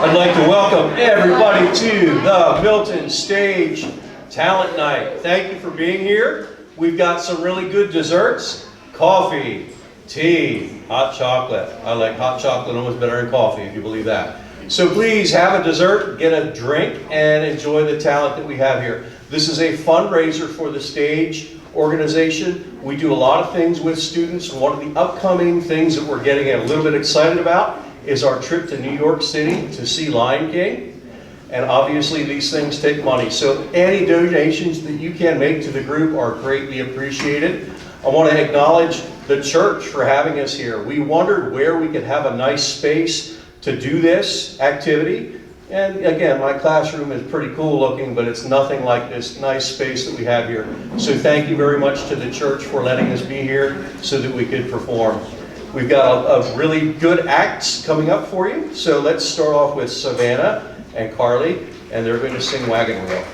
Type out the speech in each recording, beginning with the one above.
I'd like to welcome everybody to the Milton Stage Talent Night. Thank you for being here. We've got some really good desserts, coffee, tea, hot chocolate. I like hot chocolate almost better than coffee, if you believe that. So please have a dessert, get a drink, and enjoy the talent that we have here. This is a fundraiser for the Stage organization. We do a lot of things with students. One of the upcoming things that we're getting a little bit excited about is our trip to New York City to see Lion King. And obviously these things take money. So any donations that you can make to the group are greatly appreciated. I want to acknowledge the church for having us here. We wondered where we could have a nice space to do this activity. And again, my classroom is pretty cool looking, but it's nothing like this nice space that we have here. So thank you very much to the church for letting us be here so that we could perform. We've got a really good acts coming up for you. So let's start off with Savannah and Carley, and they're going to sing Wagon Wheel.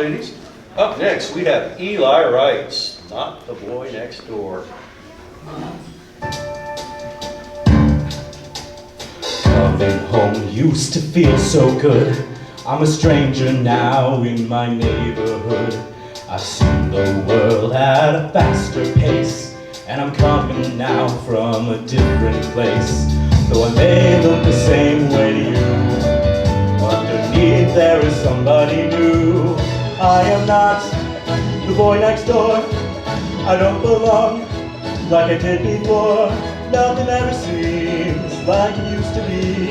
ladies. Up next, we have Eli Reitz, Not the Boy Next Door. Coming home used to feel so good. I'm a stranger now in my neighborhood. I've seen the world at a faster pace, and I'm coming now from a different place. Though I may look the same way to you, underneath there is somebody new. I am not the boy next door. I don't belong like I did before. Nothing ever seems like it used to be.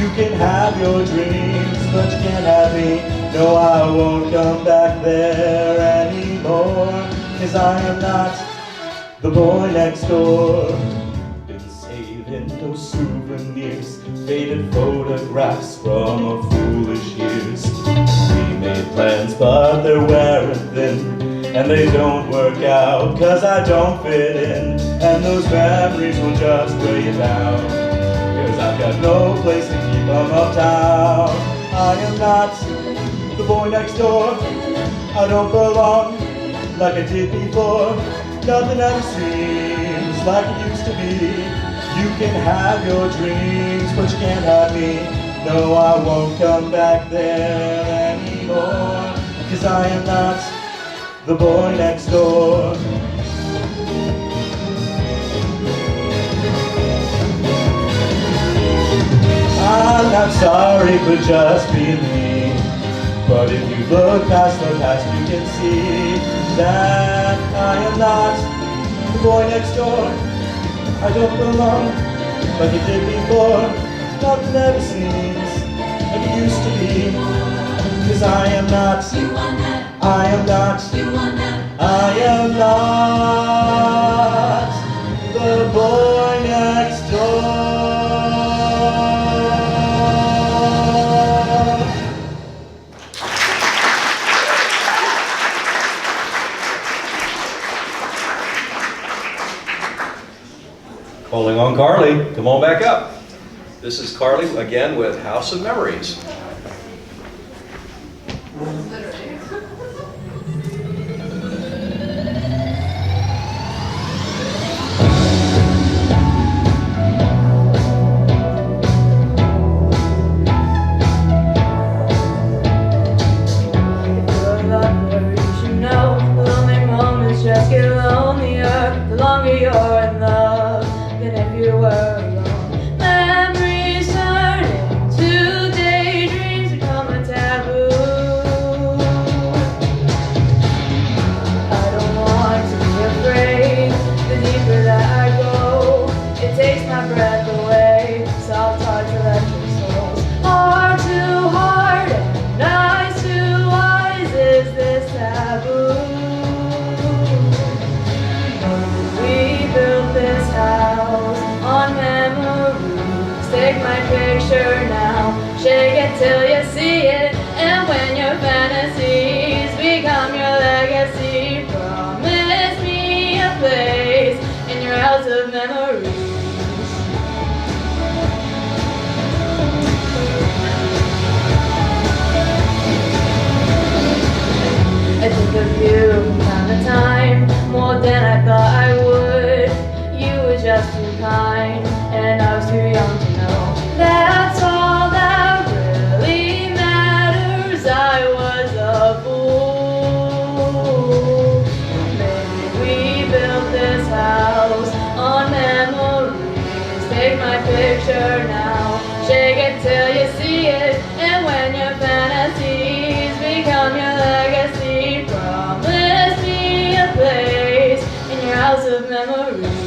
You can have your dreams, but you can't have me. No, I won't come back there anymore, 'cause I am not the boy next door. Been saving those souvenirs, faded photographs from our foolish years. We made plans, but they're wearing thin, and they don't work out, 'cause I don't fit in. And those memories will just weigh you down, 'cause I've got no place to keep them uptown. I am not the boy next door. I don't belong like I did before. Nothing ever seems like it used to be. You can have your dreams, but you can't have me. No, I won't come back there anymore, 'cause I am not the boy next door. I'm not sorry for just being me, but if you look past the past, you can see that I am not the boy next door. I don't belong like it did before. Nothing ever seems like it used to be, 'cause I am not, I am not, I am not the boy next door. Calling on Carly, come on back up. This is Carly again with House of Memories. Just get lonelier the longer you're in love than if you were alone. Memories turn into daydreams, become a taboo. I don't want to be afraid. The deeper that I go, it takes my breath away. Soft hearts, electric souls, heart to heart and eyes to eyes. Is this taboo? Built this house on memories. Take my picture now, shake it till you see it. And when your fantasies become your legacy, promise me a place in your house of memories. I think of you from time to time, more than I thought I would. You were just too kind, and I was too young to know. That's all that really matters. I was a fool. Maybe we built this house on memories. Take my picture now, shake it till you see it. And when your fantasies become your legacy, promise me a place in your house of memories.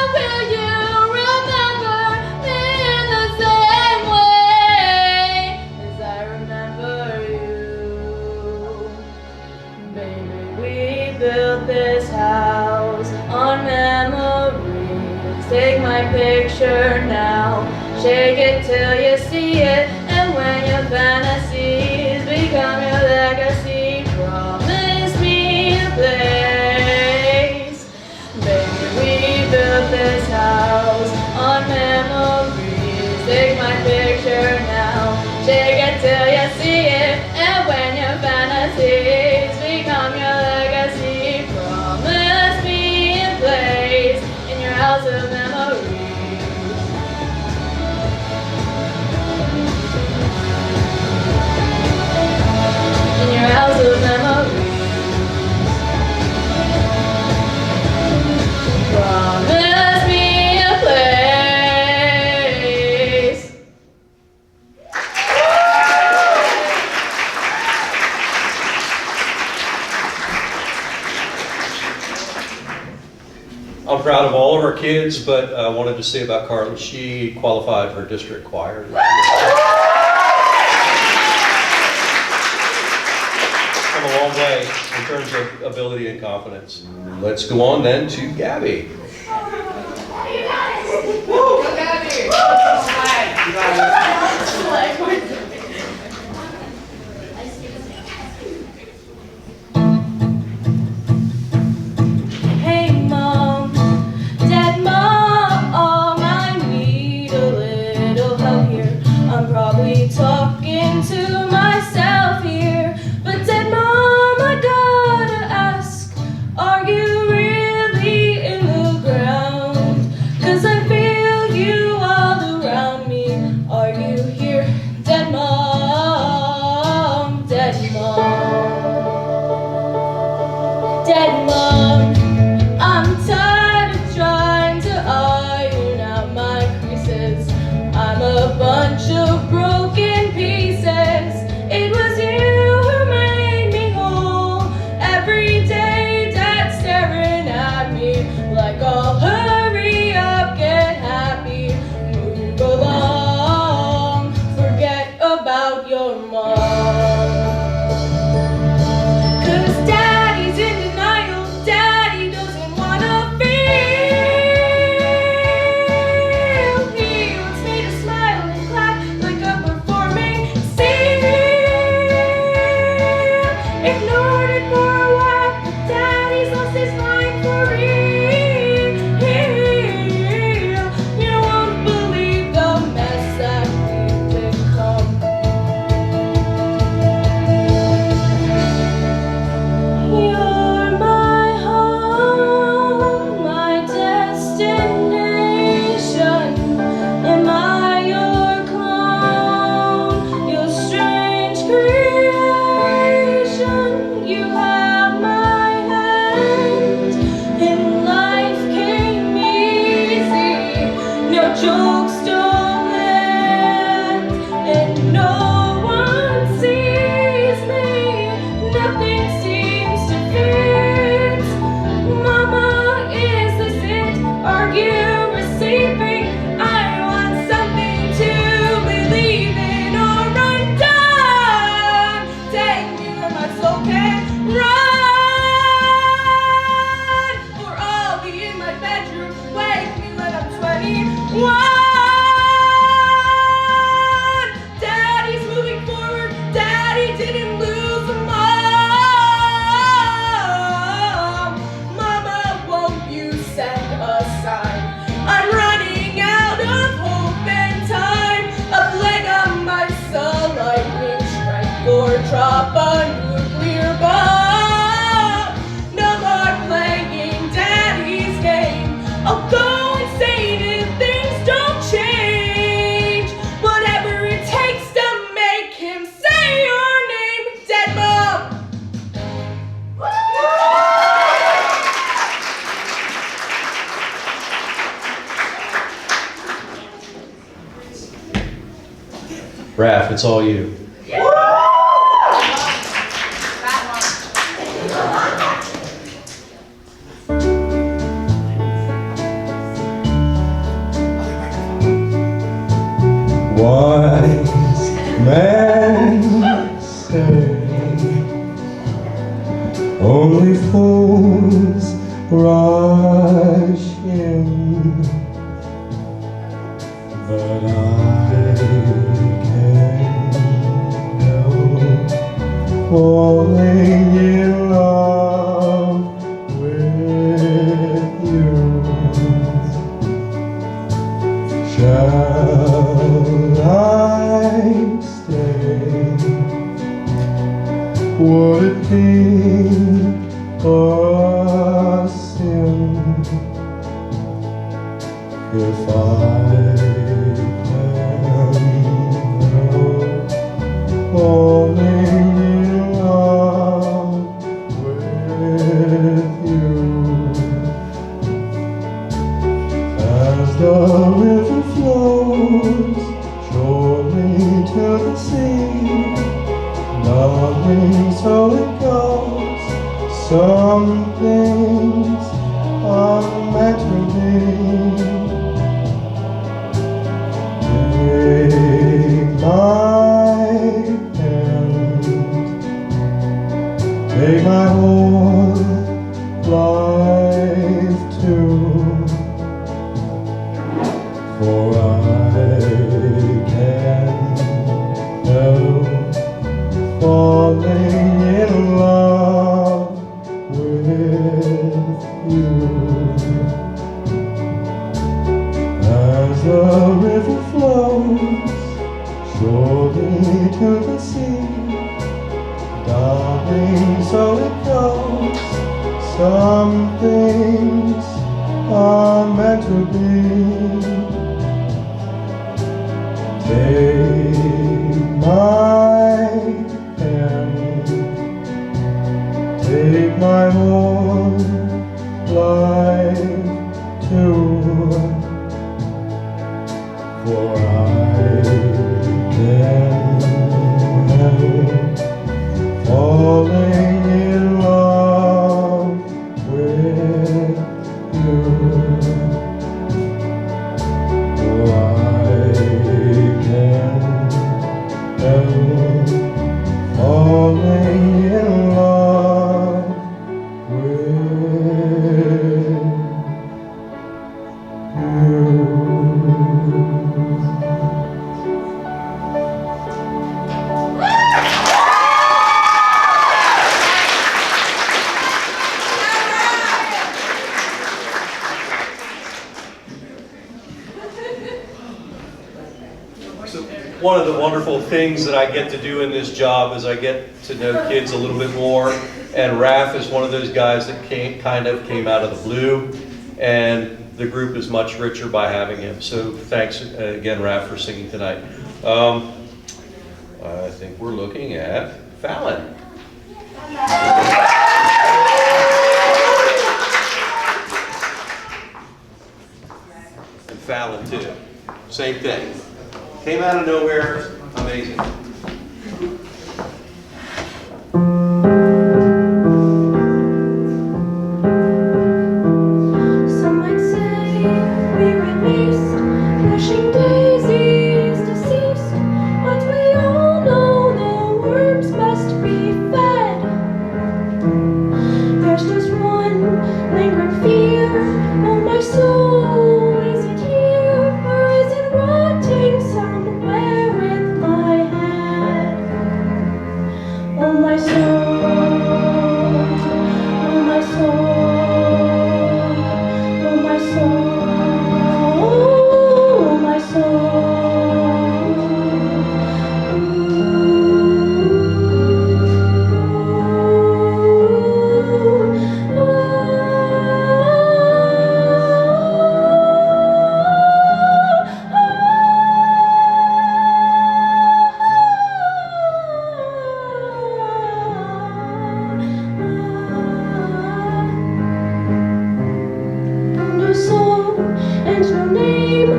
Will Shake it till you see it, and when your fantasies become your legacy, promise me a place. Baby, we built this house on memories. Take my picture now. Shake it till you see it, and when your fantasies become your legacy, promise me a place in your house of memories. In your house of memories. Promise me a place. I'm proud of all of our kids, but I wanted to say about Carley, she qualified for district choir. Come a long way in terms of ability and confidence. Let's go on then to Gabbie. Hey mom, dad, mom, I need a little help here. I'm probably talking to myself here, but dad, mom, I gotta ask, are you really in the ground? 'Cause I feel you all around me. Are you here, dad, mom, dad, mom, dad, mom? I'm tired of trying to iron out my creases. I'm a bunch of broken pieces. It was you who made me whole. Every day, Dad's staring at me like I'll hurry up, get happy, move along, forget about your mom. 'Cause Daddy's in denial, Daddy doesn't wanna feel. He wants me to smile and clap like a performing scene. Ignored it for a while, but Daddy's lost his mind for real. You won't believe the mess that we've become. You're my home, my destination. Am I your clone, your strange creation? You have my hand, and life came easy. No jokes don't land, and no one sees me. Nothing seems to fit. Mama, is this it? Are you receiving? I want something to believe in, or I'm done. Take me where my soul can run, or I'll be in my bedroom. Wake me when I'm 21. Daddy's moving forward. Daddy didn't lose a mom. Mama, won't you set aside? I'm running out of hope and time. A plague on my soul, lightning strike or drop a nuclear bomb. No more playing Daddy's game. I'll go insane if things don't change. Whatever it takes to make him say your name, dead mom. Raph, it's all you. Wise men say only fools rush in, but I can't help falling in love with you. Shall I stay? Would it be a sin if I can help falling in love with you? As the river flows surely to the sea, loving so it goes. Some things are meant to be. Take my hand, take my whole life too, for I can't help falling in love with you. As the river flows surely to the sea, darling, so it goes. Some things are meant to be. Take my hand, take my whole life too, for I can't help falling in love with you. For I can't help falling in love with you. So one of the wonderful things that I get to do in this job is I get to know kids a little bit more, and Raph is one of those guys that kind of came out of the blue, and the group is much richer by having him. So thanks again, Raph, for singing tonight. I think we're looking at Fallon. And Fallon too, same thing. Came out of nowhere, amazing. Some might say we released, wishing daisies deceased, but we all know the worms must be fed. There's just one lingering fear, oh my soul, is it here, or is it rotting somewhere with my head? Oh my soul, oh my soul, oh my soul, oh my soul. No soul and no name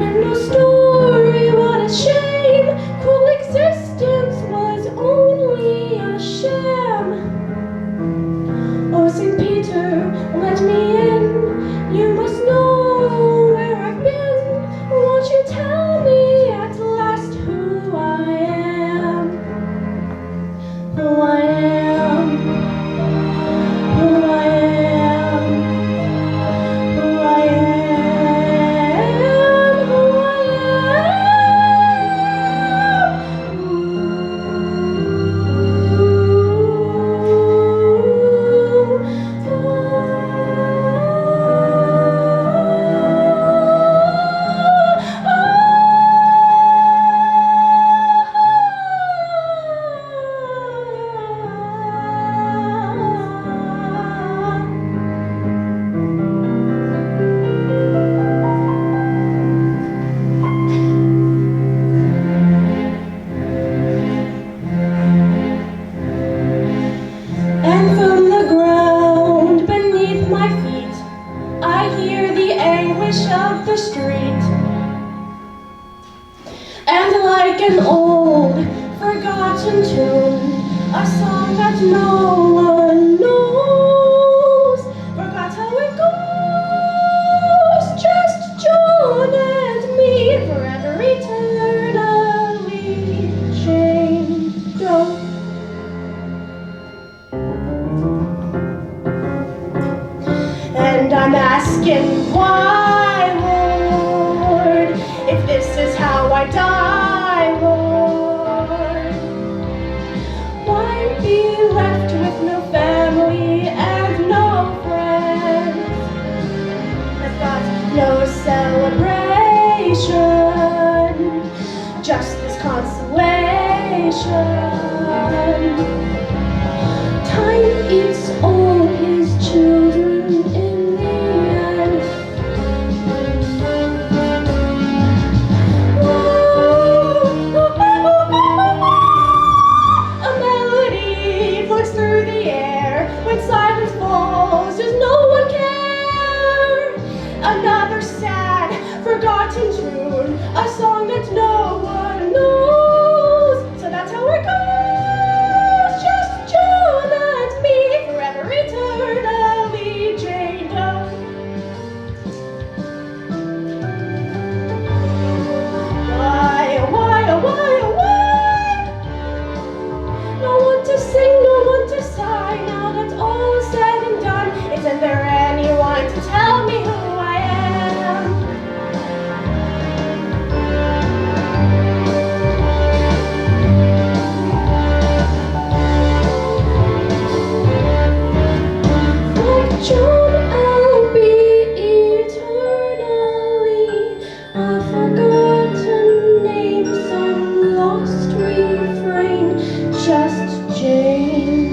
and no story, what a shame. Cruel existence was only a sham. Oh, St. Peter, let me in. You must know where I've been. Won't you tell me at last who I am? Who I am? Who I am? Who I am? Who anguish of the street. And like an old, forgotten tune, a song that no one knows, forgot how it goes. Just John and me, forever eternally chained up. And I'm asking why, Lord, if this is how I die, Lord. Why be left with no family and no friends? I've got no celebration, just this consolation. Time eats all his children in the end. A melody floats through the air. When silence falls, does no one care? Another sad, forgotten tune, a song that no one knows. So that's how it goes. Just John and me, forever eternally chained up. Why, oh why, oh why, oh why? No one to sing, no one to sigh. Now that all is said and done, isn't there anyone to tell me who I am? Like John, I'll be eternally a forgotten name, some lost refrain, just Jane.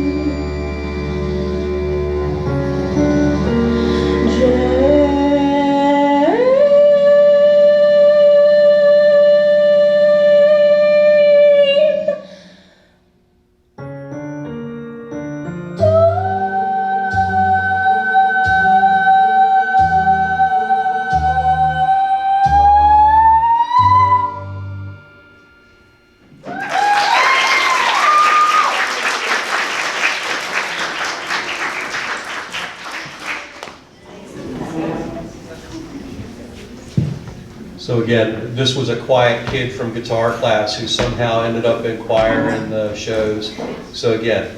So again, this was a quiet kid from guitar class who somehow ended up in choir and the shows. So again,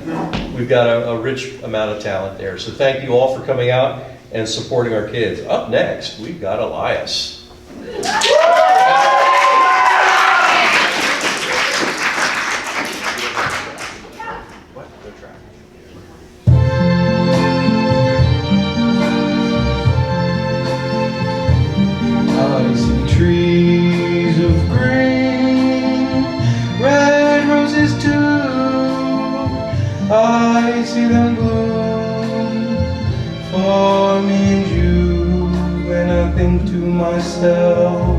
we've got a rich amount of talent there. So thank you all for coming out and supporting our kids. Up next, we've got Elias. I see trees of green, red roses too. I see them bloom for me and you, and I think to myself,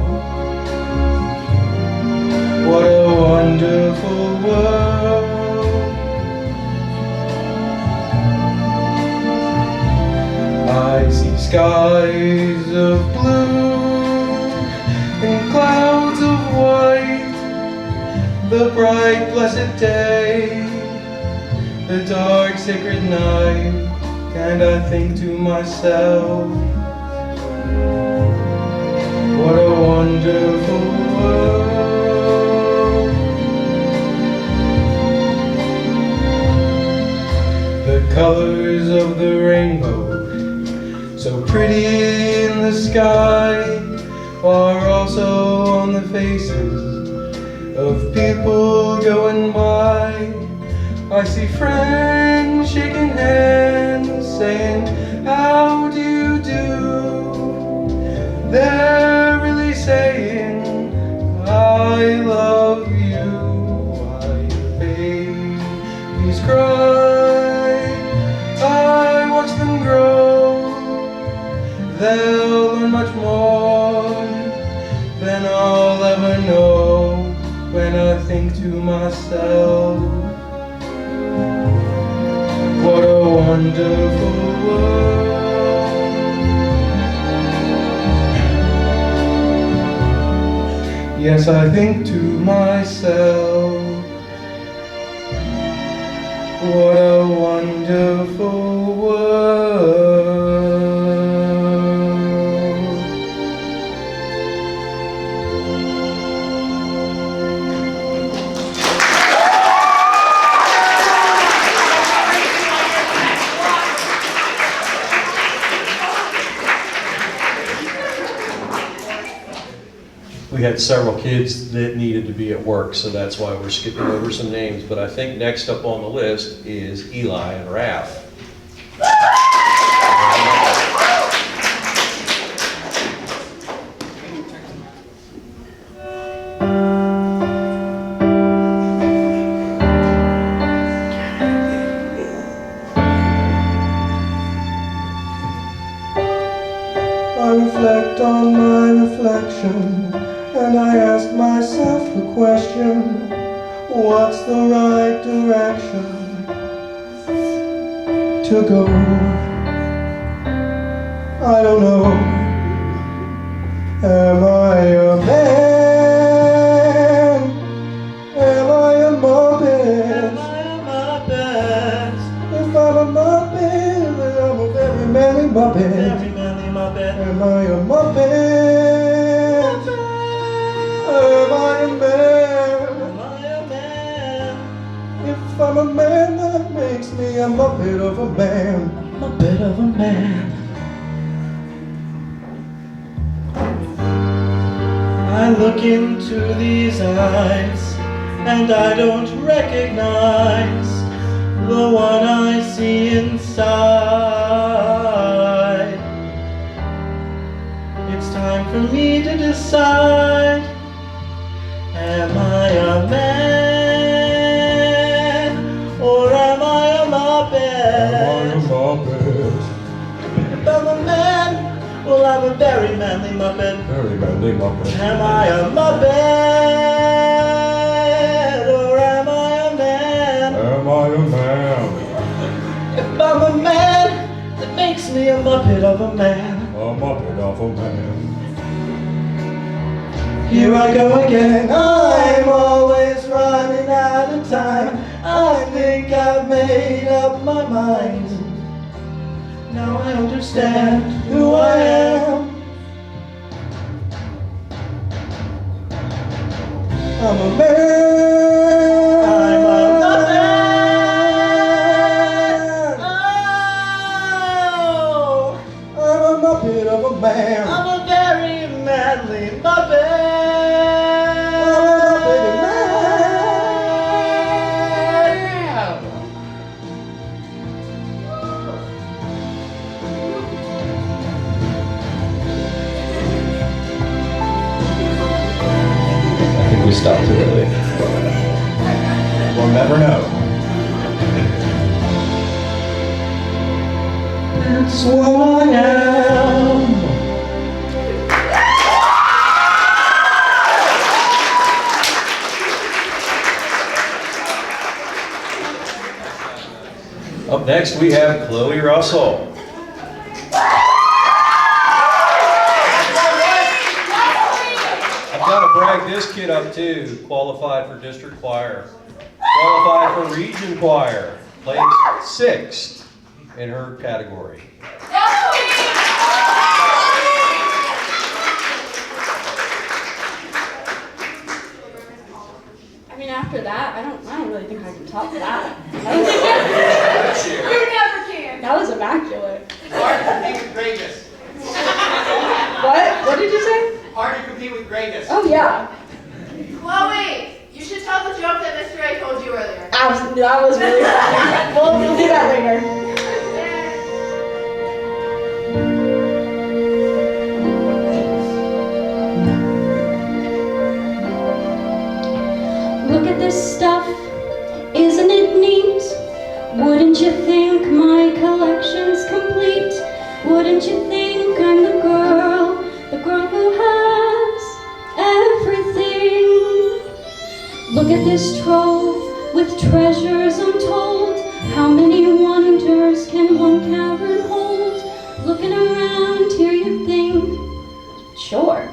what a wonderful world. I see skies of blue and clouds of white, the bright blessed day, the dark sacred night, and I think to myself, what a wonderful world. The colors of the rainbow, so pretty in the sky, are also on the faces of people going by. I see friends shaking hands, saying, how do you do? They're really saying, I love you. Why babies cry, I watch them grow. They'll learn much more than I'll ever know when I think to myself, what a wonderful world. Yes, I think to myself, what a wonderful world. We had several kids that needed to be at work, so that's why we're skipping over some names. But I think next up on the list is Eli and Raph. I reflect on my reflection, and I ask myself the question, what's the right direction to go? I don't know. Am I a man? Am I a Muppet? Am I a Muppet? If I'm a Muppet, then I'm a very manly Muppet. Very manly Muppet. Am I a Muppet? Am I a man? Am I a man? If I'm a man, that makes me a Muppet of a man. Muppet of a man. I look into these eyes, and I don't recognize the one I see inside. It's time for me to decide. Am I a man, or am I a Muppet? Am I a Muppet? If I'm a man, well, I'm a very manly Muppet. Very manly Muppet. Am I a Muppet, or am I a man? Am I a man? If I'm a man, that makes me a Muppet of a man. A Muppet of a man. Here I go again, I'm always running out of time. I think I've made up my mind. Now I understand who I am. I'm a man. I'm a Muppet. Oh, I'm a Muppet of a man. I'm a very manly Muppet. We stopped too early. We'll never know. That's what I am. Up next, we have Chloe Russell. I've got to brag this kid up too. Qualified for district choir. Qualified for region choir. Placed 6th in her category. I mean, after that, I don't really think I can top that. You never can. That was immaculate. Hard to compete with greatness. What? What did you say? Hard to compete with greatness. Oh yeah. Chloe, you should tell the joke that Mr. A told you earlier. That was really funny. We'll do that later. Look at this stuff, isn't it neat? Wouldn't you think my collection's complete? Wouldn't you think I'm the girl who has everything? Look at this trove with treasures untold. How many wonders can one cavern hold? Looking around here you think, sure,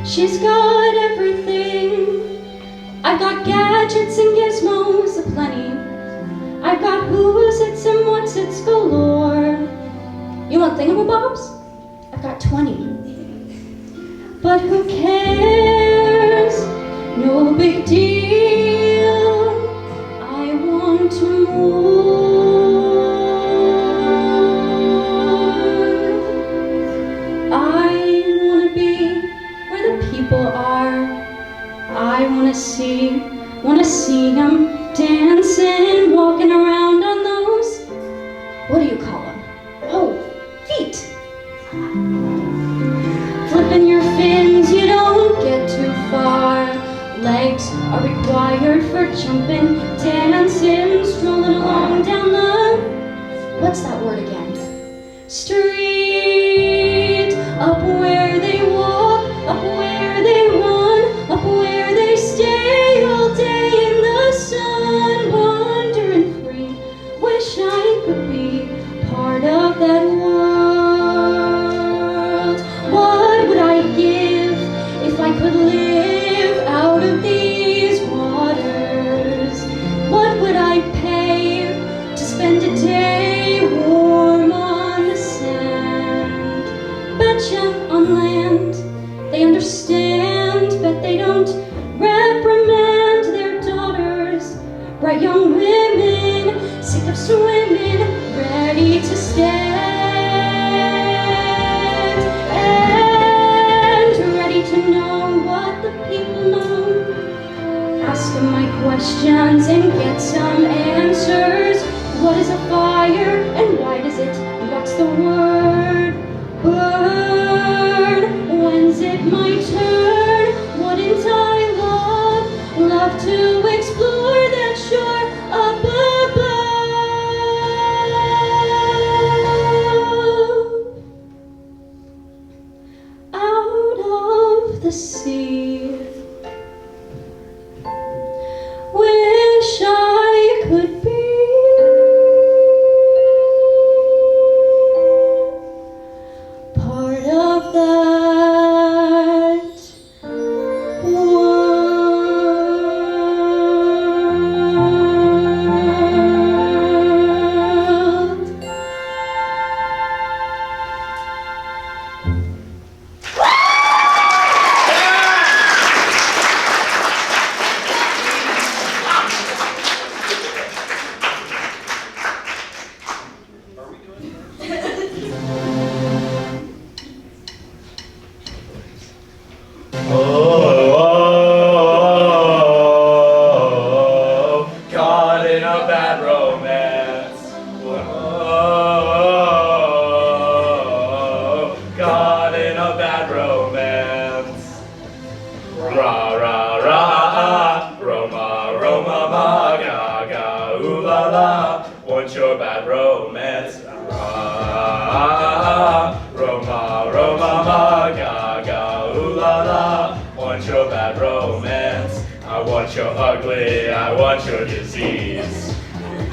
she's got everything. got gadgets and gizmos aplenty. I've got who's its and what's its galore. You want thingamabobs? I've got 20. But who cares? No big deal. I want more. I wanna be where the people are. I wanna see them dancing, walking around on those, what do you call them? Oh, feet. Flipping your fins, you don't get too far. Legs are required for jumping, dancing, strolling along down the, what's that word again? Street. Up where they walk, up where they run, up where they stay all day in the sun, wandering free. Wish I could be part of that world. What would I give if I could live out of these waters? What would I pay to spend a day warm on the sand? Betcha on land they understand, but they don't reprimand their daughters. Bright young women, sick of swimming, ready to stand, and ready to know what the people know. Ask them my questions and get some answers. What is a fire and why does it? What's the word? Burn. When's it my turn? Wouldn't I love to explore that shore up above, out of the sea. Wish I could be part of that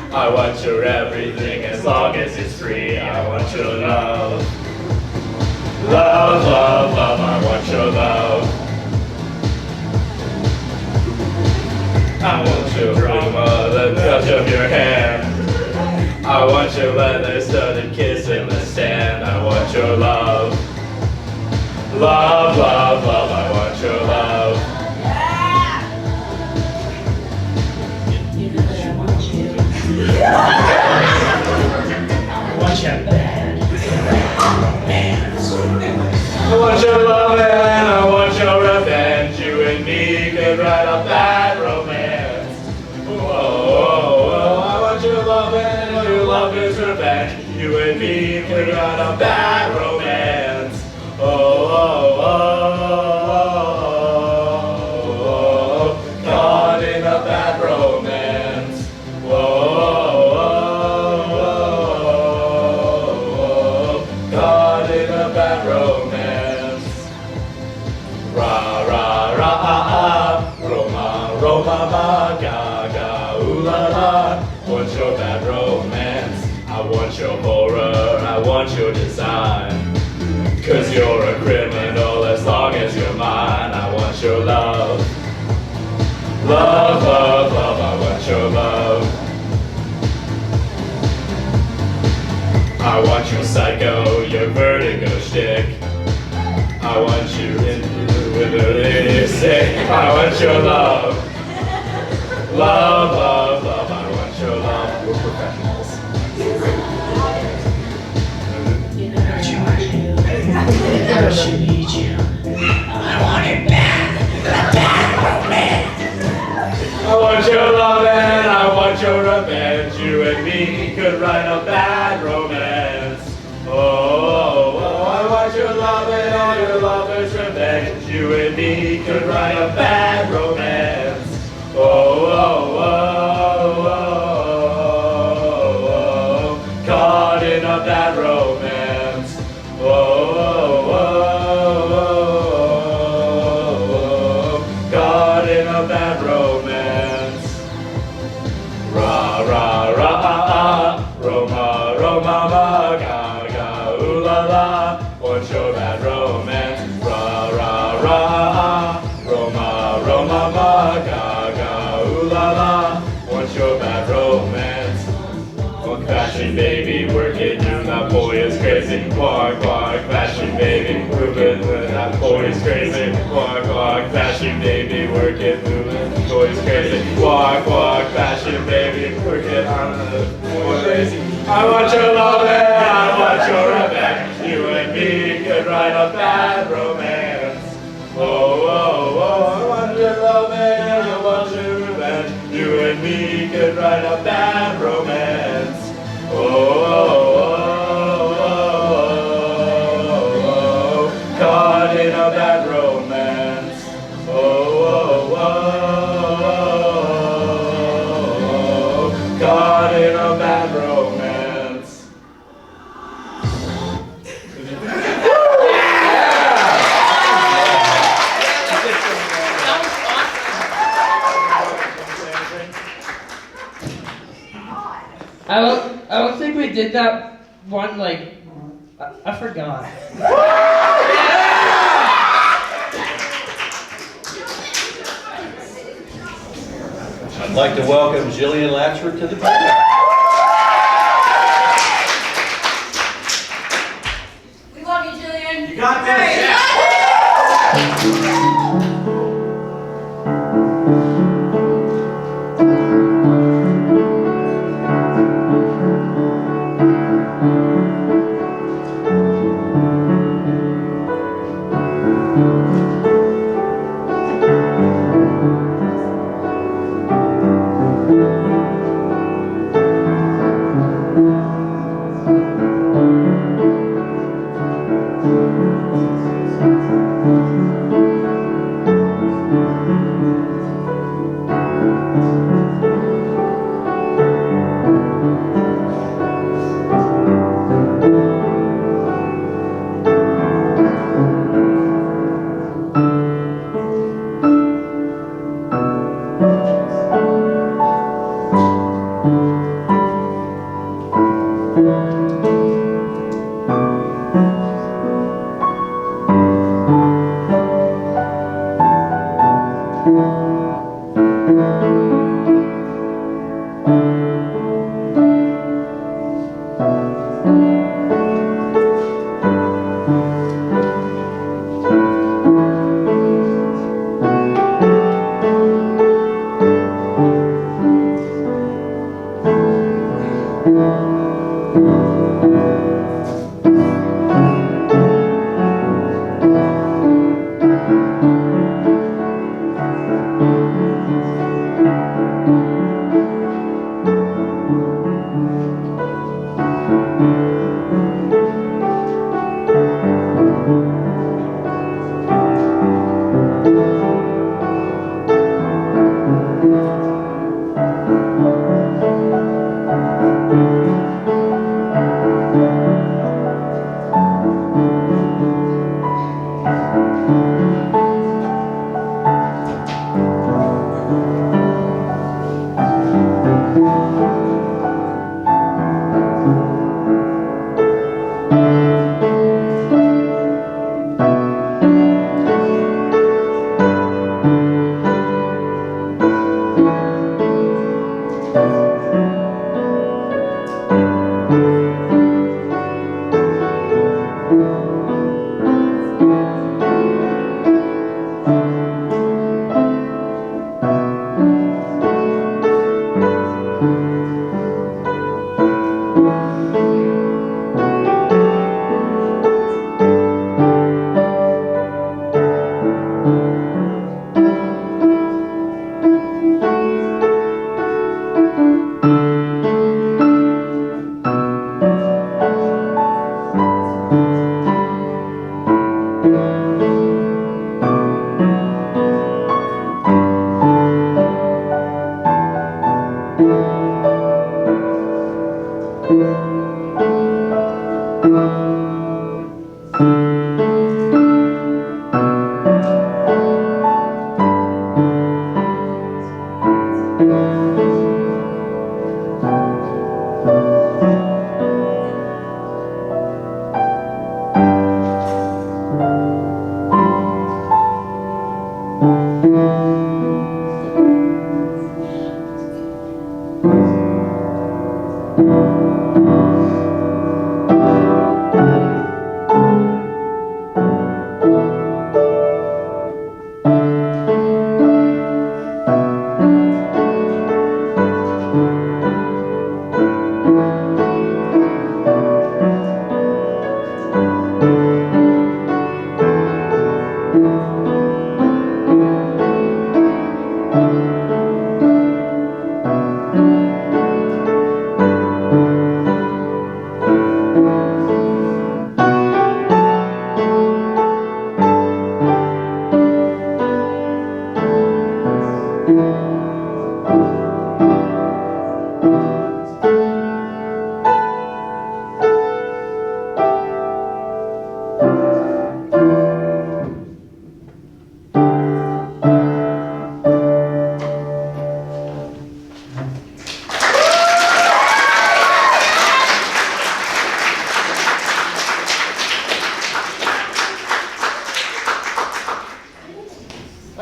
I want your everything as long as it's free. I want your love. Love, love, love, I want your love. I want your aroma, the touch of your hand. I want your leather-studded kiss in the sand. I want your love. Love, love, love, I want your love. I want your bad romance. I want your love and I want your revenge. You and me could write a bad romance. Oh, oh, oh, I want your love and your love is revenge. You and me could write a bad romance. Oh, oh, oh, oh, caught in a bad romance. Whoa. Roma, ga, ga, ooh la la. Want your bad romance. I want your horror. I want your design. Cause you're a criminal as long as you're mine. I want your love. Love, love, love, I want your love. I want your psycho, your vertigo shtick. I want you in with a lady sick. I want your love. Love, love, love, I want your love. We're professionals. How she need you. I want it bad. A bad romance. I want your love and I want your revenge. You and me could write a bad romance. Oh, oh, oh, I want your love and all your lovers' revenge. You and me could write a bad romance. Oh, oh, oh, oh, oh, oh, caught in a bad romance. Oh, oh, oh, oh, oh, caught in a bad romance. Ra, ra, ra, ah, Roma, Roma, ma, ga, ga, ooh la la, want your bad romance. Ra, ra, ra, ah, Roma, Roma, ma, ga, ga, ooh la la, want your bad romance. Walk fashion baby, work it, you that boy is crazy. Walk, walk, fashion baby, move it, that boy is crazy. Walk, walk, fashion baby, work it, move it, boy is crazy. Walk, walk, fashion baby, work it, I'm the boy crazy. I want your love and I want your revenge. You and me could write a bad romance. Oh, oh, oh, I want your love and I want your revenge. You and me could write a bad romance. Oh, oh, oh, oh, oh, oh, caught in a bad romance. Oh, oh, oh, oh, oh, caught in a bad romance. I don't think we did that one, like, I forgot. I'd like to welcome Jillian Latchford to the panel. We love you, Jillian. You got this.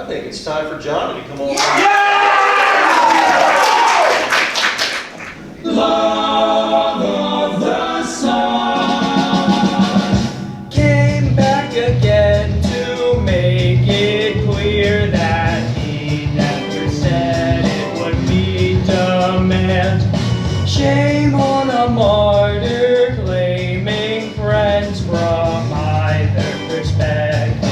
I think it's time for Jonny to come on. Love of the song came back again to make it clear that he never said it would be demand. Shame on a martyr claiming friends from either perspective.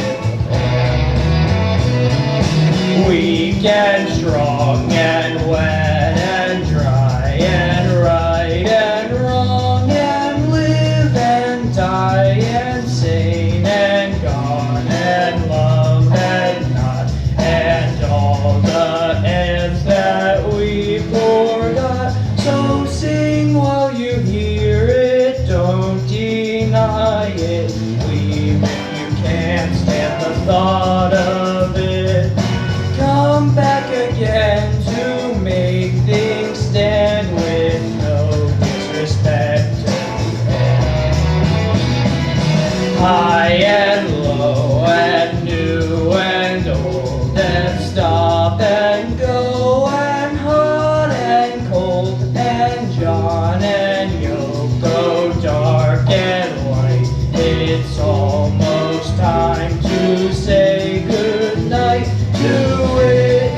Weak and strong and wet and dry and right and wrong and live and die and sane and gone and love and not and all the ends that we forgot. So sing while you hear it, don't deny it. Weep if you can't stand the thought of it. Come back again to make things stand with no disrespect to the end. High and low and new and old and stop and go and hot and cold and John and Yoko, dark and light. It's almost time to say goodnight to it.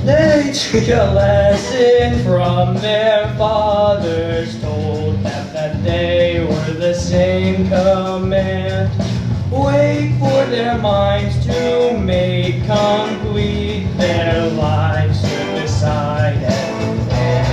They took a lesson from their fathers, told them that they were the same command. Wait for their minds to make complete, their lives to decide and end.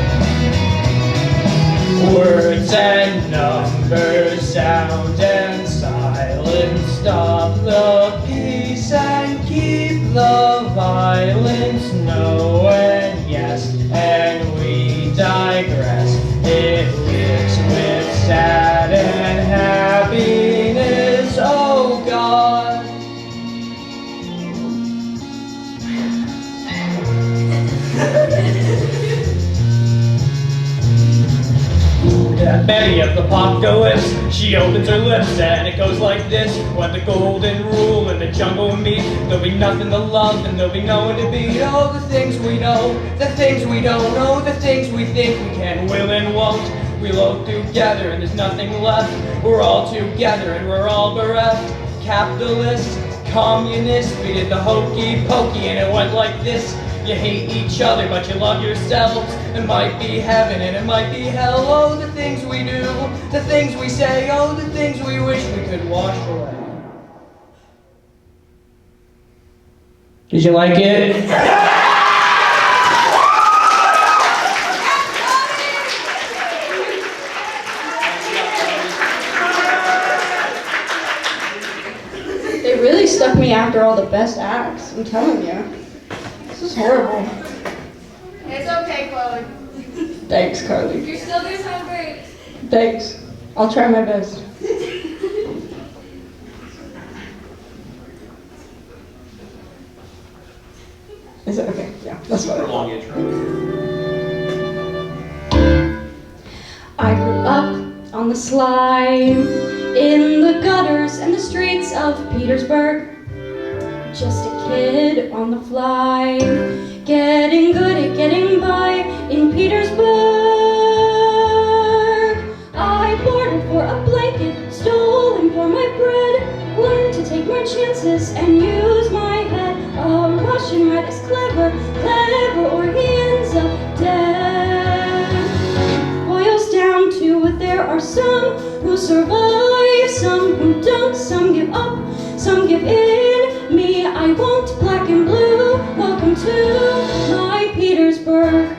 Words and numbers, sound and silence, stop the peace and keep the violence. No and yes, and we digress. It lives with sad and happiness. Oh God. That Betty of the apocalypse, she opens her lips and it goes like this. When the golden rule in the jungle meet, there'll be nothing to love and there'll be no one to beat. Oh, the things we know, the things we don't know, the things we think we can, will and won't. We load together and there's nothing left. We're all together and we're all bereft. Capitalist, communist, we did the hokey pokey and it went like this. You hate each other, but you love yourselves. It might be heaven and it might be hell. Oh, the things we do, the things we say, oh, the things we wish we could wash away. Did you like it? They really stuck me after all the best acts, I'm telling you. This is horrible. It's okay, Chloe. Thanks, Carly. You're still gonna sound great. Thanks. I'll try my best. Is it okay? Yeah, that's what I thought. Long intro. I grew up on the slide, in the gutters and the streets of Petersburg. Just a kid on the fly, getting good at getting by in Petersburg. I boarded for a blanket, stolen for my bread, learned to take more chances and use my head. A Russian rat is clever, or he ends up dead. Boils down to it, there are some who survive, some who don't, some give up, some give in. Me, I won't, black and blue, welcome to my Petersburg.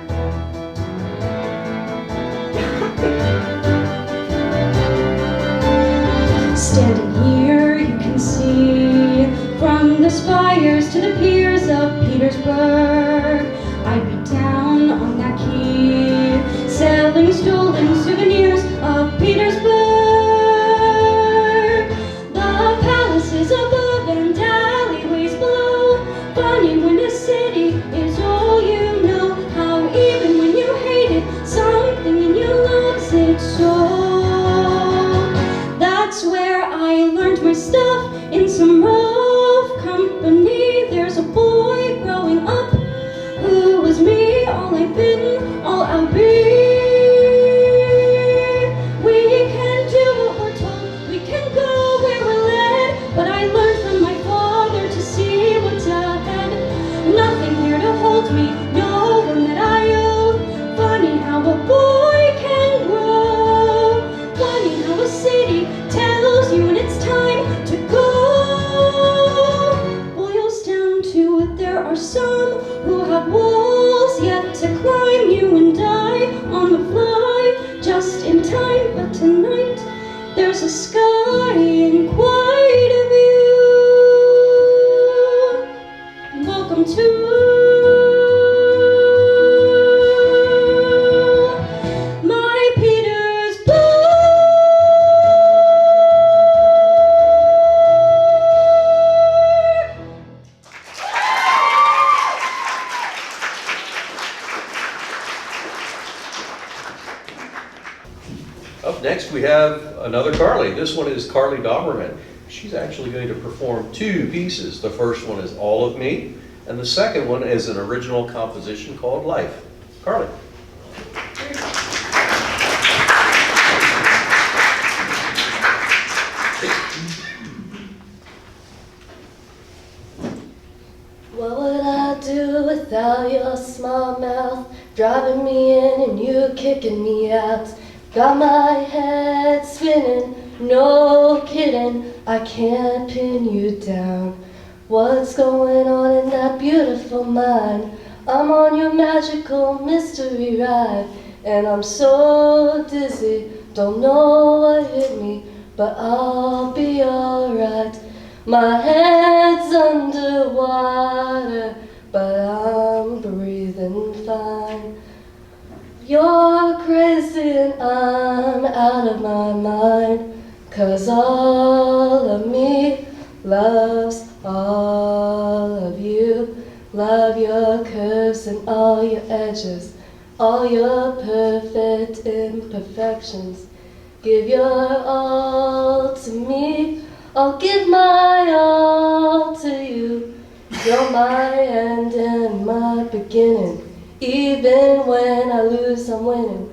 Standing here, you can see, from the spires to the piers of Petersburg, I'd be down on that quay, selling stolen souvenirs of Petersburg. The There's a sky in quite a view. Welcome to my Petersburg. Up next, we have another Carly. This one is Carlie Dauberman. She's actually going to perform two pieces. The first one is All of Me, and the second one is an original composition called Life. Carly. What would I do without your small mouth, driving me in and you kicking me out? Got my head spinning, no kidding, I can't pin you down. What's going on in that beautiful mind? I'm on your magical mystery ride, and I'm so dizzy, don't know what hit me, but I'll be alright. My head's underwater, but I'm breathing fine. You're crazy and I'm out of my mind, 'cause all of me loves all of you. Love your curves and all your edges, all your perfect imperfections. Give your all to me, I'll give my all to you. You're my end and my beginning. Even when I lose, I'm winning.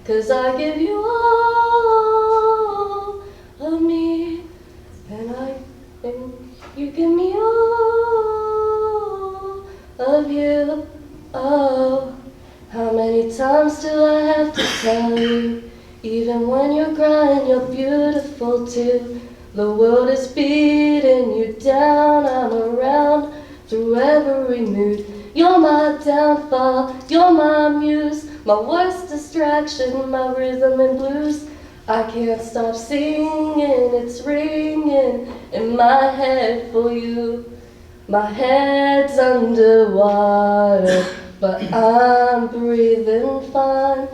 'Cause I give you all of me, and you give me all of you. Oh, how many times do I have to tell you? Even when you're crying, you're beautiful too. The world is beating you down, I'm around through every mood. You're my downfall, you're my muse, my worst distraction, my rhythm and blues. I can't stop singing, it's ringing in my head for you. My head's underwater, but I'm breathing fine.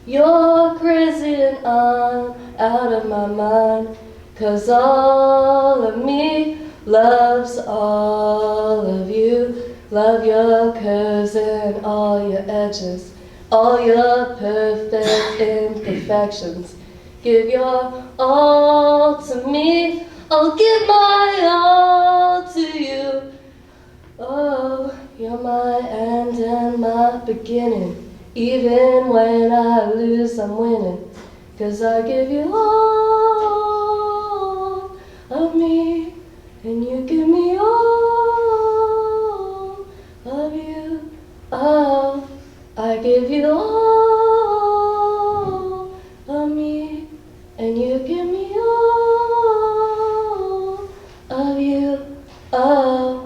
You're crazy and I'm out of my mind, 'cause all of me loves all of you. Love your curves and all your edges, all your perfect imperfections. Give your all to me, I'll give my all to you. Oh, you're my end and my beginning. Even when I lose, I'm winning. 'Cause I give you all of me, and you give me all of you. Oh, I give you all of me, and you give me all of you. Oh.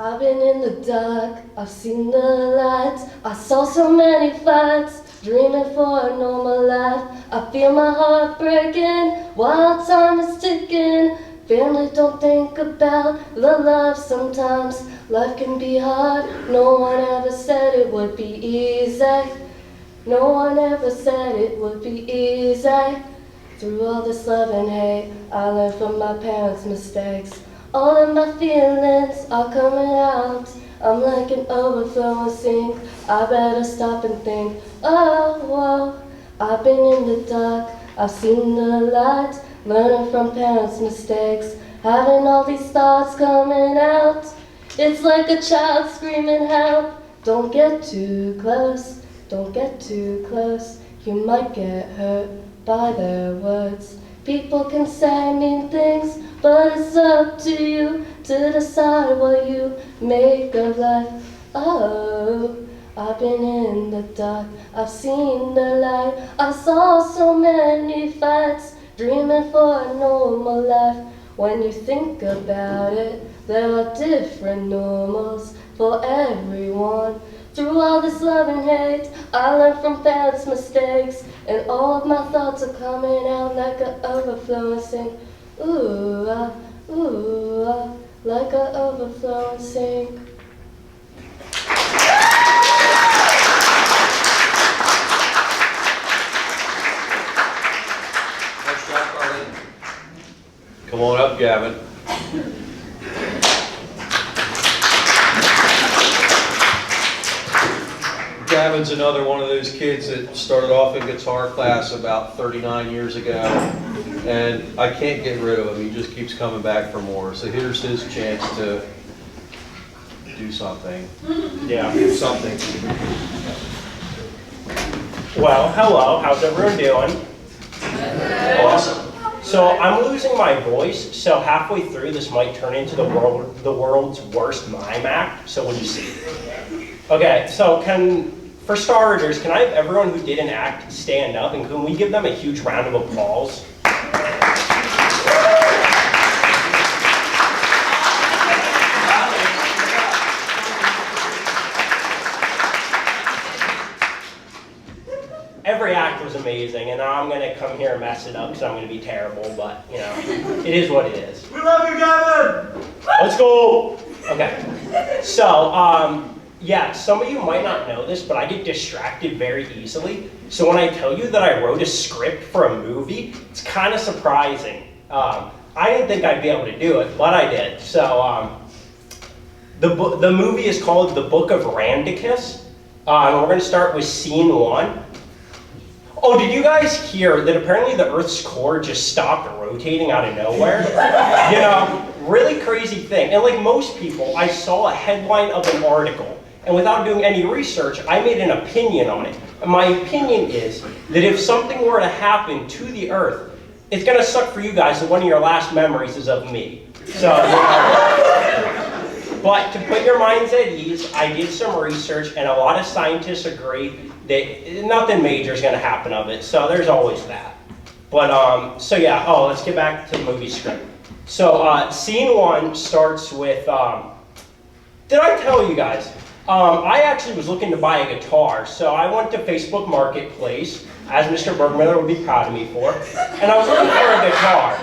I've been in the dark, I've seen the lights, I saw so many fights, dreaming for a normal life. I feel my heart breaking while time is ticking. Family don't think about the love sometimes. Life can be hard, no one ever said it would be easy. No one ever said it would be easy. Through all this love and hate, I learned from my parents' mistakes. All of my feelings are coming out. I'm like an overflowing sink. I better stop and think. Oh, whoa. I've been in the dark, I've seen the light, learning from parents' mistakes, having all these thoughts coming out. It's like a child screaming help. Don't get too close, don't get too close. You might get hurt by their words. People can say mean things, but it's up to you to decide what you make of life. Oh, I've been in the dark, I've seen the light. I saw so many fights, dreaming for a normal life. When you think about it, There are different normals for everyone. Through all this love and hate, I learned from past mistakes, and all of my thoughts are coming out like an overflowing sink. Ooh, like an overflowing sink. Nice job, Carley. Come on up, Gaven. Gavin's another one of those kids that started off in guitar class about 39 years ago, and I can't get rid of him. He just keeps coming back for more. So here's his chance to do something. Yeah. Do something. Well, hello. How's everyone doing? Awesome. So I'm losing my voice, so halfway through this might turn into the world's worst mime act. So what do you see? Okay, so for starters, can I have everyone who did an act stand up, and can we give them a huge round of applause? Every act was amazing, and now I'm going to come here and mess it up because I'm going to be terrible, but, you know, it is what it is. We love you, Gaven! Let's go! Okay, so, yeah, some of you might not know this, but I get distracted very easily. So when I tell you that I wrote a script for a movie, it's kind of surprising. I didn't think I'd be able to do it, but I did. So the movie is called The Book of Randicus. And we're going to start with scene 1. Oh, did you guys hear that apparently the Earth's core just stopped rotating out of nowhere? You know, really crazy thing. And like most people, I saw a headline of an article, and without doing any research, I made an opinion on it. And my opinion is that if something were to happen to the Earth, it's gonna suck for you guys that one of your last memories is of me. So, but to put your minds at ease, I did some research, and a lot of scientists agree that nothing major is gonna happen of it. So there's always that. But so yeah. Oh, let's get back to the movie script. So scene 1 starts with. Did I tell you guys? I actually was looking to buy a guitar, so I went to Facebook Marketplace, as Mr. Bergmiller would be proud of me for, and I was looking for a guitar.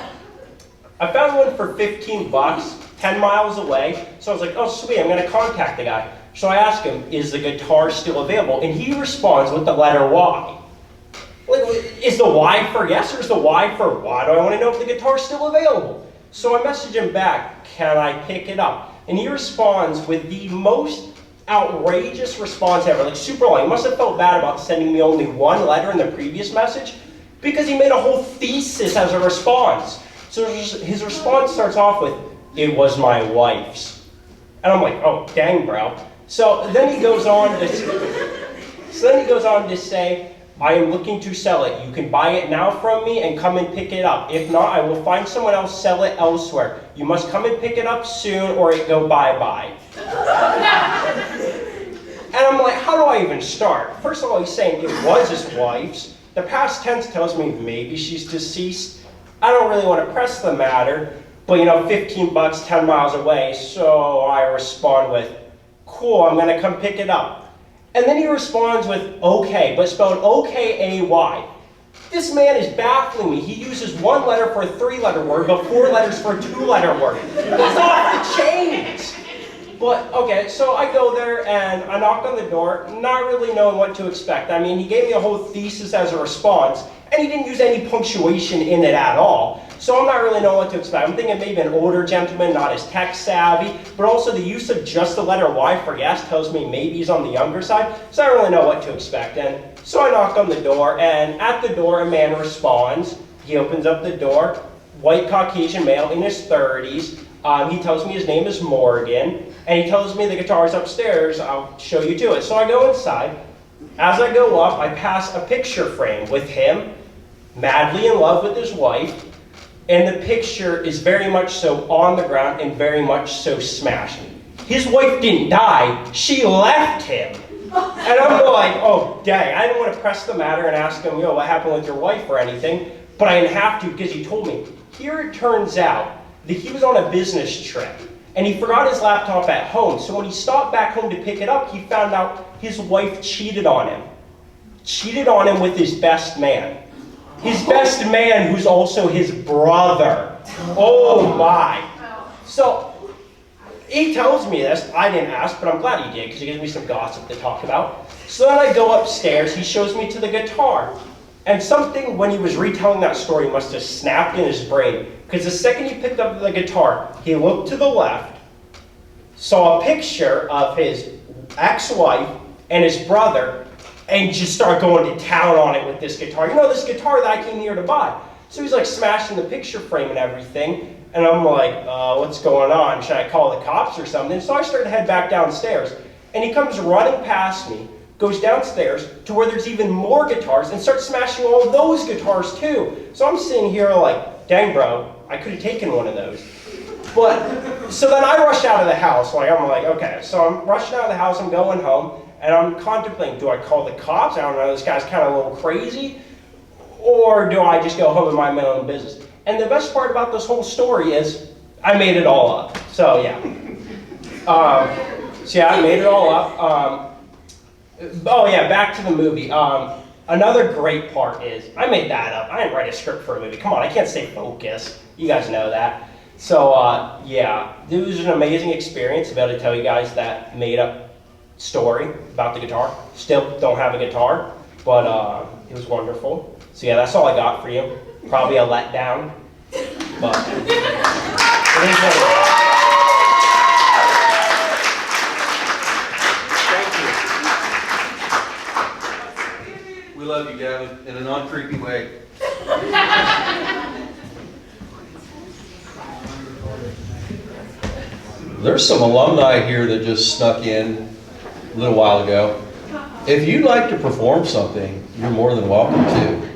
I found one for 15 bucks, 10 miles away, so I was like, oh sweet, I'm gonna contact the guy. So I asked him, is the guitar still available? And he responds with the letter Y. Like, is the Y for yes, or is the Y for why do I wanna know if the guitar's still available? So I messaged him back, can I pick it up? And he responds with the most outrageous response ever, like super long. He must have felt bad about sending me only one letter in the previous message because he made a whole thesis as a response. So his response starts off with, it was my wife's. And I'm like, oh, dang, bro. So then he goes on to say, I am looking to sell it. You can buy it now from me and come and pick it up. If not, I will find someone else sell it elsewhere. You must come and pick it up soon or it go bye-bye. And I'm like, how do I even start? First of all, he's saying it was his wife's. The past tense tells me maybe she's deceased. I don't really want to press the matter, but 15 bucks, 10 miles away, so I respond with, cool, I'm gonna come pick it up. And then he responds with okay, but spelled O-K-A-Y. This man is baffling me. He uses one letter for a 3-letter word, but 4 letters for a 2-letter word. He's off the chains. But, okay, so I go there and I knock on the door, not really knowing what to expect. I mean, he gave me a whole thesis as a response, and he didn't use any punctuation in it at all. So I'm not really knowing what to expect. I'm thinking maybe an older gentleman, not as tech savvy, but also the use of just the letter Y for yes tells me maybe he's on the younger side, so I don't really know what to expect. And so I knock on the door, and at the door a man responds. He opens up the door, white Caucasian male in his 30s. He tells me his name is Morgan, and he tells me the guitar is upstairs. I'll show you to it. So I go inside. As I go up, I pass a picture frame with him, madly in love with his wife, and the picture is very much so on the ground and very much so smashed. His wife didn't die, she left him. And I'm like, oh dang, I didn't want to press the matter and ask him, what happened with your wife or anything, but I didn't have to because he told me. Here it turns out that he was on a business trip, and he forgot his laptop at home. So when he stopped back home to pick it up, he found out his wife cheated on him. Cheated on him with his best man. His best man, who's also his brother. Oh my. So he tells me this. I didn't ask, but I'm glad he did, because he gives me some gossip to talk about. So then I go upstairs, he shows me to the guitar. And something, when he was retelling that story, must have snapped in his brain. Because the second he picked up the guitar, he looked to the left, saw a picture of his ex-wife and his brother, and just started going to town on it with this guitar. You know, this guitar that I came here to buy. So he's like smashing the picture frame and everything. And I'm like, what's going on? Should I call the cops or something? So I start to head back downstairs. And he comes running past me, goes downstairs to where there's even more guitars, and starts smashing all of those guitars too. So I'm sitting here like, dang bro, I could have taken one of those. But, so then I rush out of the house. I'm like, okay, so I'm rushing out of the house, I'm going home, and I'm contemplating, do I call the cops? I don't know, this guy's kind of a little crazy. Or do I just go home and mind my own business? And the best part about this whole story is, I made it all up. So yeah. I made it all up. Oh yeah, back to the movie. Another great part is, I made that up. I didn't write a script for a movie. Come on, I can't say focus. You guys know that. So yeah, it was an amazing experience to be able to tell you guys that made up story about the guitar. Still don't have a guitar, but it was wonderful. So yeah, that's all I got for you. Probably a letdown, but it is what it is. We love you, Gaven, in a non-creepy way. There's some alumni here that just snuck in a little while ago. If you'd like to perform something, you're more than welcome to.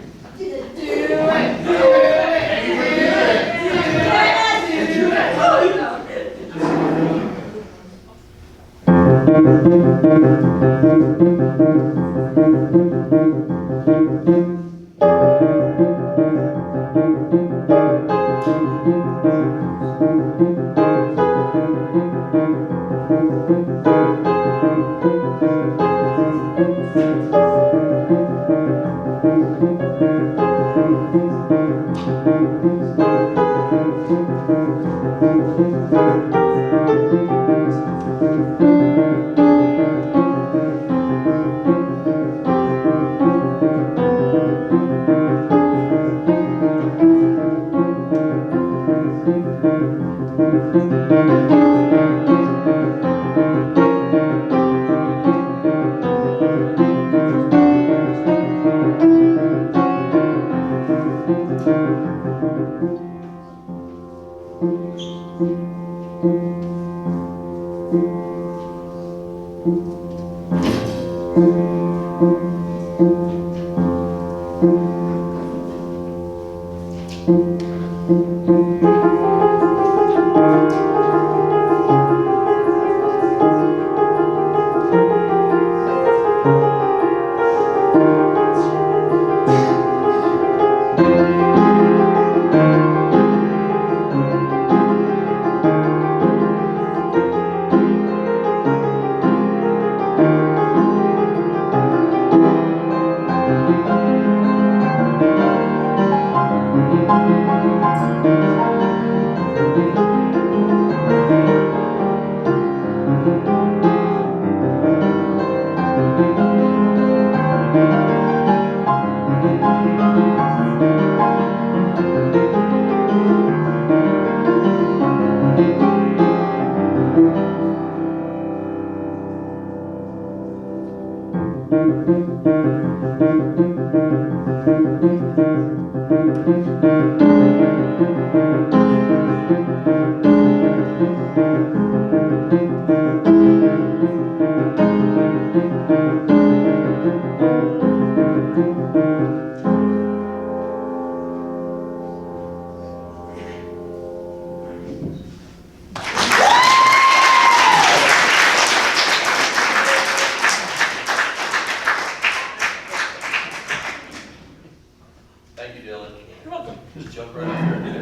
Thank you, Dylan. You're welcome. Just jump right up here and do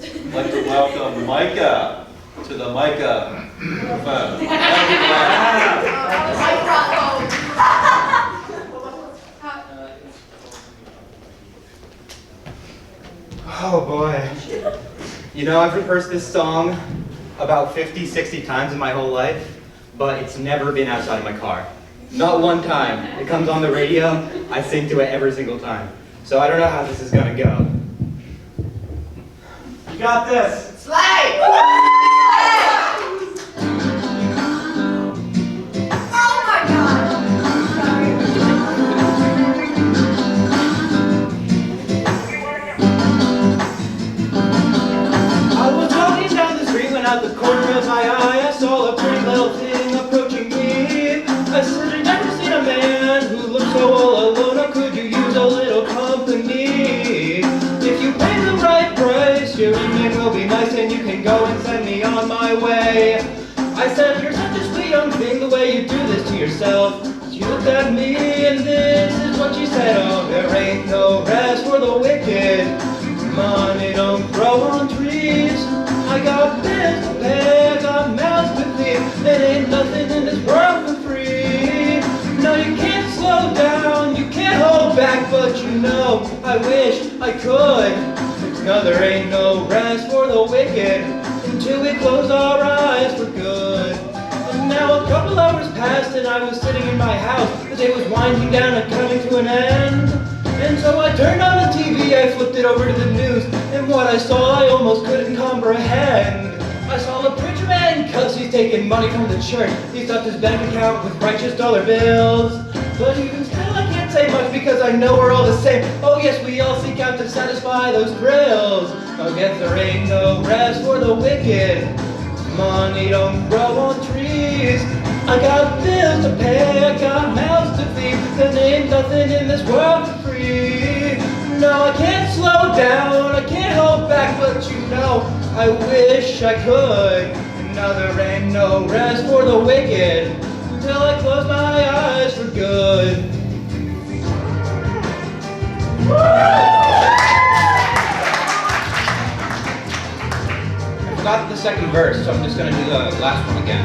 it. microphone. Oh boy. You know, I've rehearsed this song about 50, 60 times in my whole life, but it's never been outside of my car. Not one time. It comes on the radio, I sing to it every single time. So I don't know how this is gonna go. You got this. Slay! Oh my God! I was walking down the street when out the corner of my eye I saw a pretty little thing approaching me. I said, I've never seen a man who looks so all alone. Or could you use a little company? If you pay the right price, your evening will be nice and you can go and send me on my way. I said, you're such a sweet young thing, the way you do this to yourself. She looked at me and this is what she said. Oh, there ain't no rest for the wicked. Money don't grow on trees. I got bills to pay, I got mouths to feed. There ain't nothing in this world for free. No, you can't slow down, you can't hold back, but you know, I wish I could. No, there ain't no rest for the wicked until we close our eyes for good. And now a couple hours passed and I was sitting in my house. The day was winding down and coming to an end. And so I turned on the TV, I flipped it over to the news, and what I saw I almost couldn't comprehend. I saw the preacher man cuss, he's taking money from the church. He stuffed his bank account with righteous dollar bills. But even still I can't say much because I know we're all the same. Oh yes, we all seek out to satisfy those thrills. I guess there ain't no rest for the wicked. Money don't grow on trees. I got bills to pay, I got mouths to feed. There ain't nothing in this world for free. No, I can't slow down, I can't hold back, but you know, I wish I could. Now there ain't no rest for the wicked until I close my eyes for good. I forgot the second verse, so I'm just gonna do the last one again.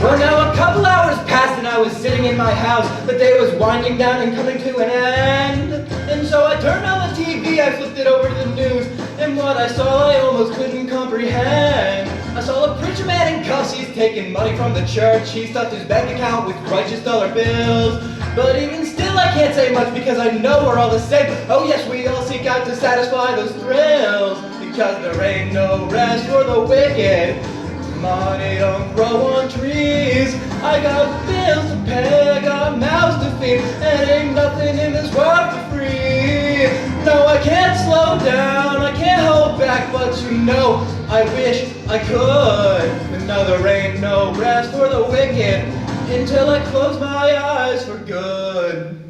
Well, now a couple hours passed and I was sitting in my house. The day was winding down and coming to an end. And so I turned on the TV, I flipped it over to the news, and what I saw I almost couldn't comprehend. I saw a preacher man in cuffs, he's taking money from the church. He stuffed his bank account with righteous dollar bills. But even still I can't say much because I know we're all the same. Oh yes, we all seek out to satisfy those thrills. Because there ain't no rest for the wicked. Money don't grow on trees. I got bills to pay, I got mouths to feed. And ain't nothing in this world for free. No, I can't slow down, I can't hold back, but you know, I wish I could. But no, there ain't no rest for the wicked until I close my eyes for good.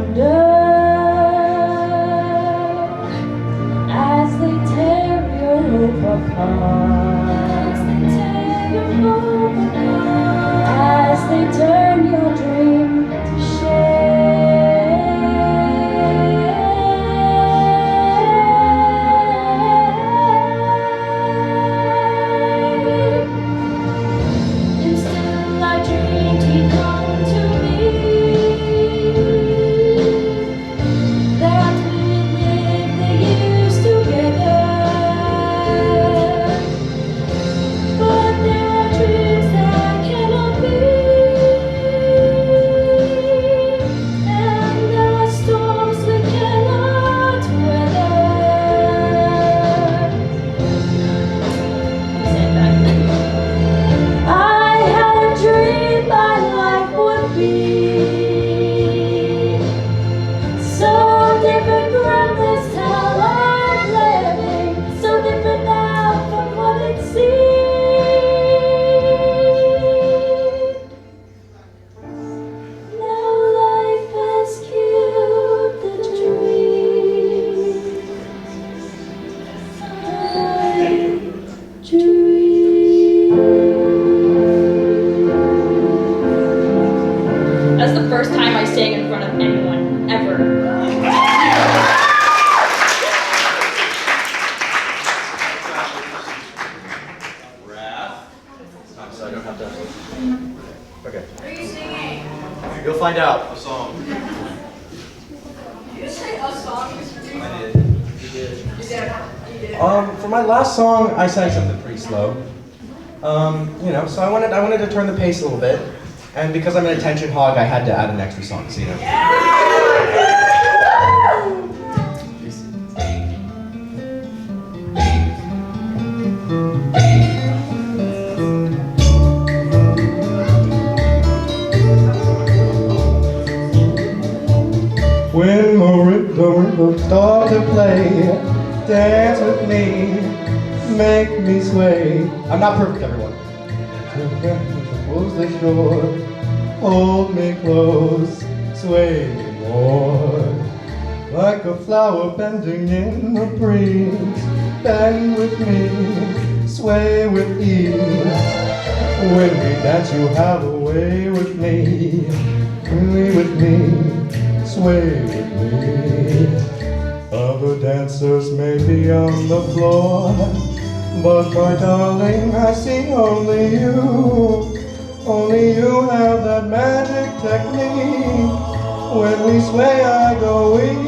wonder as they tear your hope apart, as they turn your dream to shame. And still I dreamed he'd come to me, that we'd live the years together. But there are dreams that cannot be, and there are storms we cannot weather. I had a dream my life would be so different from this town I'm living, so different now from what it seemed. Now life has killed the dream I dreamed. That's the first time I sang in front of anyone, ever. So I don't have to. Okay. Are you singing? You'll find out. Did you say a song? I did. You did. You did. For my last song, I sang something pretty slow. You know, so I wanted to turn the pace a little bit, and because I'm an attention hog, I had to add an extra song. So you know. When Mahoning start to play, dance with me, make me sway. I'm not perfect, everyone. Close the shore, hold me close, sway me more. Like a flower bending in the breeze, bend with me, sway with ease. When we dance, you have a way with me, with me, sway with me. Other dancers may be on the floor, but my darling, I see only you. Only you have that magic technique. When we sway, I go weak.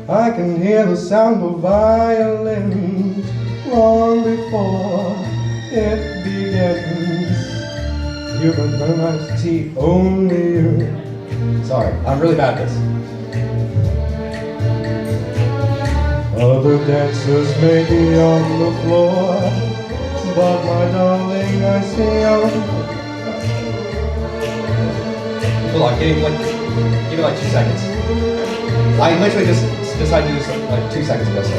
I can hear the sound of violins long before it begins. You can burn my teeth, only you. Sorry, I'm really bad at this. Other dancers may be on the floor, but my darling, I see on. Hold on, give me like 2 seconds. I literally just decided to do this like 2 seconds ago. So. I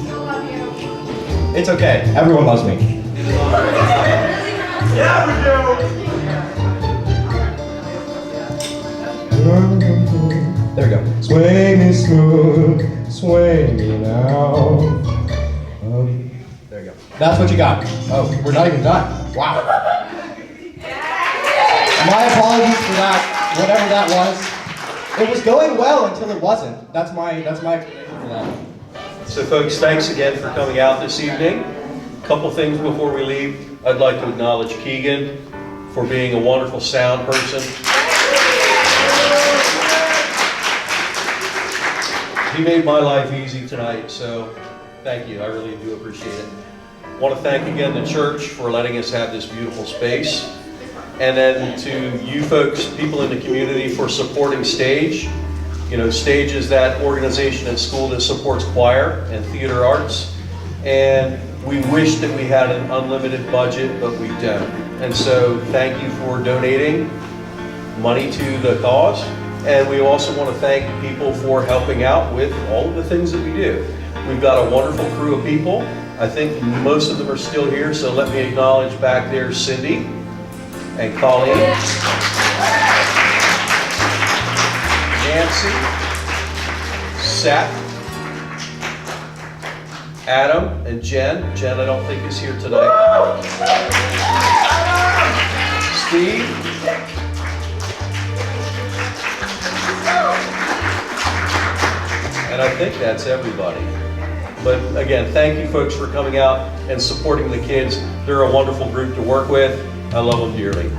still love you. It's okay. Everyone loves me. Yeah, we do! There we go. Sway me smooth, sway me now. There you go. That's what you got. Oh, we're not even done. Wow. My apologies for that, whatever that was. It was going well until it wasn't. That's my explanation for that. So folks, thanks again for coming out this evening. A couple things before we leave. I'd like to acknowledge Keegan for being a wonderful sound person. He made my life easy tonight, so thank you. I really do appreciate it. I want to thank again the church for letting us have this beautiful space. And then to you folks, people in the community, for supporting S.T.A.G.E. You know, S.T.A.G.E. is that organization at school that supports choir and theater arts. And we wish that we had an unlimited budget, but we don't. And so thank you for donating money to the cause. And we also want to thank people for helping out with all of the things that we do. We've got a wonderful crew of people. I think most of them are still here, so let me acknowledge back there Cindy and Carley. Nancy, Seth, Adam, and Jen. Jen, I don't think is here tonight. Steve. And I think that's everybody. But again, thank you folks for coming out and supporting the kids. They're a wonderful group to work with. I love them dearly.